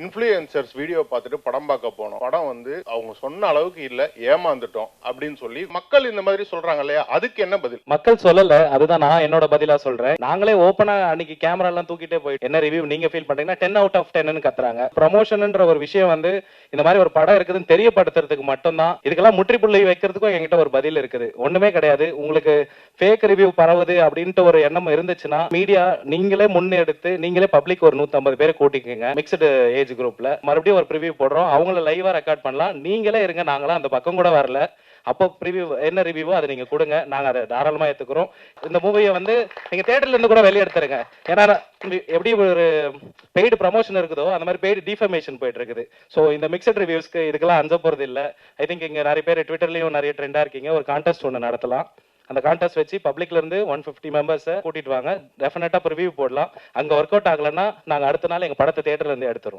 Influencers video பார்த்துட்டு படம் பார்க்க போனோம். படம் வந்து அவங்க சொன்ன அளவுக்கு இல்ல, ஏமாந்துட்டோம் அப்படின்னு சொல்லி மக்கள் இந்த மாதிரி சொல்றாங்க இல்லையா, அதுக்கு என்ன பதில்? மக்கள் சொல்லல, அதுதான் நான் என்னோட பதிலா சொல்றேன். நாங்களே ஓப்பனா அன்னைக்கு கேமரா எல்லாம் தூக்கிட்டே போயிட்டு என்ன ரிவ்யூ நீங்க ஃபீல் பண்றீங்கன்னா 10 அவுட் ஆஃப் 10ன்னு கத்துறாங்க. ப்ரமோஷன்ன்ற ஒரு விஷயம் வந்து இந்த மாதிரி ஒரு படம் இருக்குதுன்னு தெரியப்படுத்துறதுக்கு மட்டும்தான். இதுக்கெல்லாம் முற்றுப்புள்ளி வைக்கிறதுக்கும் என்கிட்ட ஒரு பதில் இருக்குது. ஒண்ணுமே கிடையாது. உங்களுக்கு ஃபேக் ரிவ்யூ பரவுது அப்படின்ட்டு ஒரு எண்ணம் இருந்துச்சுன்னா மீடியா நீங்களே முன்னெடுத்து நீங்களே பப்ளிக் ஒரு 150 பேரை கூட்டிக்கங்க மிக்ஸ்டு ஏஜ் குரூப்ல மறுபடியும் ஒரு ப்ரிவியூ போடுறோம். அவங்கள லைவா ரெக்கார்ட் பண்ணலாம். நீங்களே இருங்க, நாங்களாம் அந்த பக்கம் கூட வரல. அப்போ ப்ரிவியூ என்ன ரிவ்யூவோ அதை நீங்க கொடுங்க, நாங்க அதை தாராளமா ஏத்துக்கிறோம். இந்த மூவியை வந்து நீங்க தியேட்டர்ல இருந்து கூட வெளியே எடுத்துருங்க. ஏன்னா எப்படி ஒரு பெய்டு ப்ரமோஷன் இருக்குதோ அந்த மாதிரி பெய்டு டிஃபர்மேஷன் போயிட்டு இருக்குது. ஸோ இந்த மிக்சட் ரிவ்யூஸ்க்கு இதுக்கெல்லாம் அஞ்ச போறது இல்லை. ஐ திங்க் இங்க நிறைய பேர் ட்விட்டர்லயும் நிறைய ட்ரெண்டா இருக்கீங்க. ஒரு கான்டெஸ்ட் ஒன்று நடத்தலாம். அந்த கான்டெஸ்ட் வச்சு பப்ளிக்ல இருந்து 150 மெம்பர்ஸை கூட்டிட்டு வாங்க. டெஃபினட்டா ரிவ்யூ போடலாம். அங்க ஒர்க் அவுட் ஆகலன்னா நாங்க அடுத்த நாள் எங்க படத்தை தியேட்டர்ல இருந்து எடுத்துறோம்.